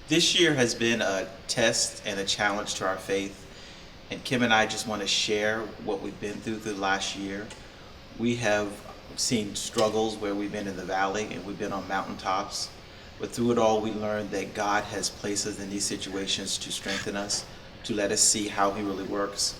This year has been a test and a challenge to our faith, and Kim and I just want to share what we've been through the last year. We have seen struggles where we've been in the valley and we've been on mountaintops, but through it all, we learned that God has placed us in these situations to strengthen us, to let us see how He really works.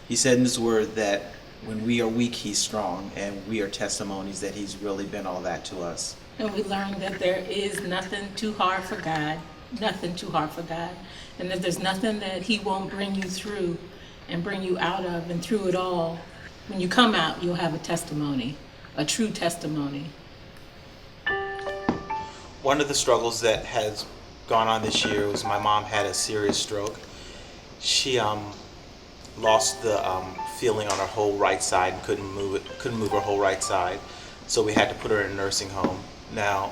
He said in His Word that when we are weak, He's strong, and we are testimonies that He's really been all that to us. And we learned that there is nothing too hard for God, nothing too hard for God. And that there's nothing that He won't bring you through and bring you out of. And through it all, when you come out, you'll have a testimony, a true testimony. One of the struggles that has gone on this year was my mom had a serious stroke. She lost the feeling on her whole right side and couldn't move her whole right side. So we had to put her in a nursing home. Now,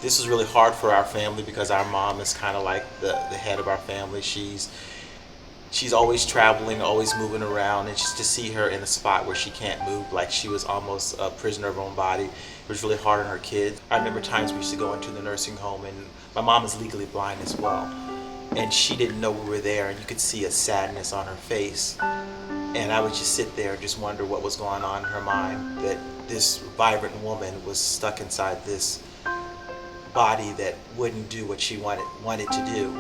this was really hard for our family because our mom is kind of like the head of our family. She's always traveling, always moving around, and just to see her in a spot where she can't move, like she was almost a prisoner of her own body, it was really hard on her kids. I remember times we used to go into the nursing home, and my mom is legally blind as well, and she didn't know we were there, and you could see a sadness on her face. And I would just sit there and just wonder what was going on in her mind, that this vibrant woman was stuck inside this body that wouldn't do what she wanted to do.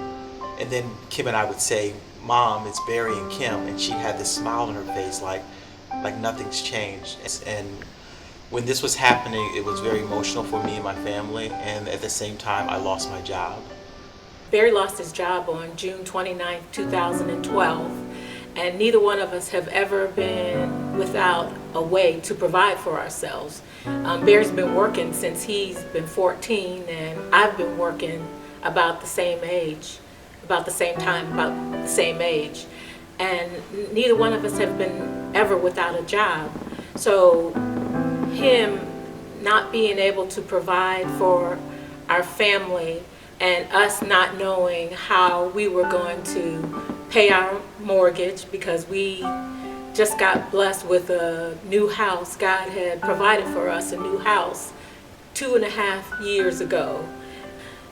And then Kim and I would say, "Mom, it's Bary and Kim," and she'd have this smile on her face like nothing's changed. And when this was happening, it was very emotional for me and my family, and at the same time, I lost my job. Bary lost his job on June 29, 2012, and neither one of us have ever been without a way to provide for ourselves. Bary's been working since he's been 14, and I've been working about the same age, about the same time, about the same age. And neither one of us have been ever without a job. So him not being able to provide for our family and us not knowing how we were going to pay our mortgage, because we just got blessed with a new house. God had provided for us a new house 2.5 years ago.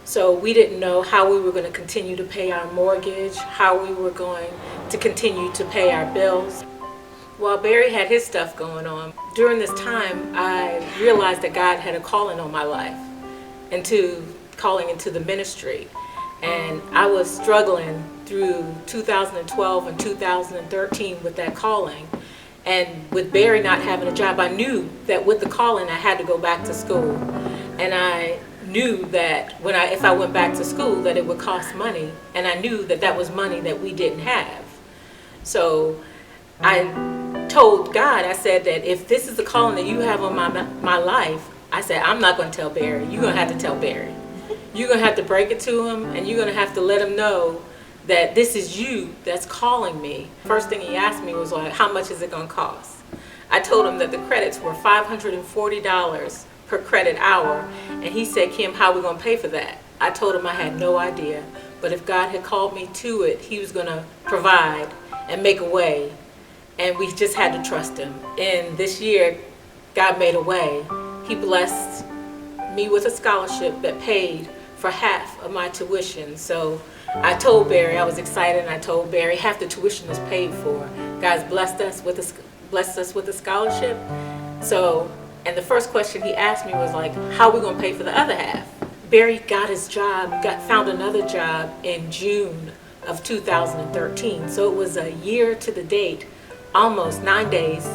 So we didn't know how we were going to continue to pay our mortgage, how we were going to continue to pay our bills. While Bary had his stuff going on, during this time I realized that God had a calling on my life, calling into the ministry. And I was struggling through 2012 and 2013 with that calling. And with Bary not having a job, I knew that with the calling I had to go back to school. And I knew that if I went back to school that it would cost money, and I knew that that was money that we didn't have. So I told God, I said that if this is the calling that you have on my life, I said, I'm not going to tell Bary. You're going to have to tell Bary. You're going to have to break it to him, and you're going to have to let him know that this is you that's calling me. First thing he asked me was like, how much is it going to cost? I told him that the credits were $540 per credit hour, and he said, Kim, how are we going to pay for that? I told him I had no idea, but if God had called me to it, He was going to provide and make a way, and we just had to trust Him. And this year, God made a way. He blessed me with a scholarship that paid for half of my tuition. So I told Bary, I was excited, and I told Bary, half the tuition is paid for. God's blessed us with a scholarship. So, and the first question he asked me was like, how are we going to pay for the other half? Bary got his job, found another job in June of 2013. So it was a year to the date, almost 9 days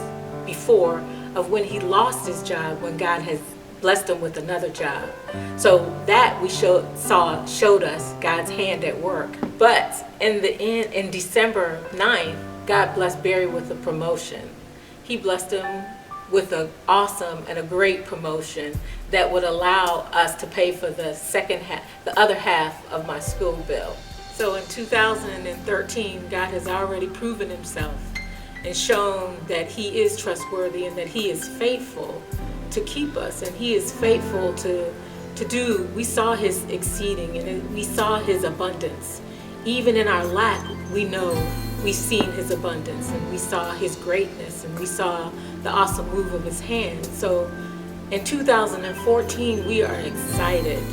before of when he lost his job, when God has blessed him with another job. So that showed us God's hand at work. But in the end, in December 9th, God blessed Bary with a promotion. He blessed him with an awesome and a great promotion that would allow us to pay for the other half of my school bill. So in 2013, God has already proven Himself and shown that He is trustworthy and that He is faithful to keep us, and He is faithful to do. We saw His exceeding, and we saw His abundance. Even in our lack, we know we've seen His abundance, and we saw His greatness, and we saw the awesome move of His hand. So in 2014, we are excited.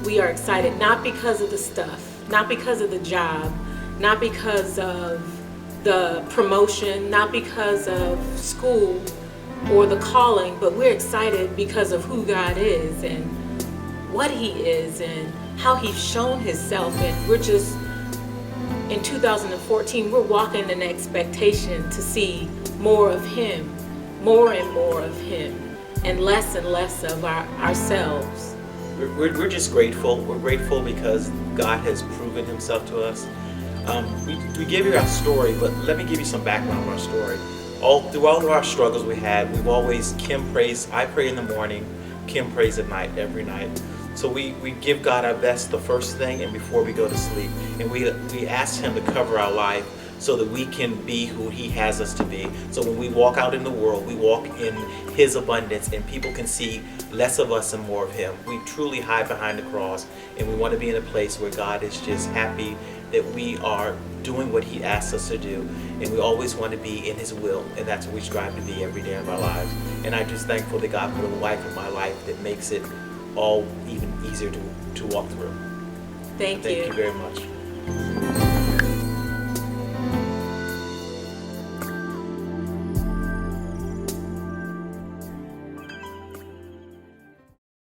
we are excited, not because of the stuff, not because of the job, not because of the promotion, not because of school or the calling, but we're excited because of who God is and what He is and how He's shown Himself. And we're just, in 2014, we're walking in expectation to see more of Him, more and more of Him, and less of ourselves. We're just grateful. We're grateful because God has proven Himself to us. We gave you our story, but let me give you some background on our story. Through all of our struggles we had, we've always, Kim prays, I pray in the morning, Kim prays at night, every night. So we give God our best the first thing and before we go to sleep. And we ask Him to cover our life so that we can be who He has us to be. So when we walk out in the world, we walk in His abundance and people can see less of us and more of Him. We truly hide behind the cross, and we want to be in a place where God is just happy that we are doing what He asks us to do. And we always want to be in His will, and that's what we strive to be every day of our lives. And I'm just thankful that God put a wife in my life that makes it all even easier to walk through. Thank you. Thank you very much.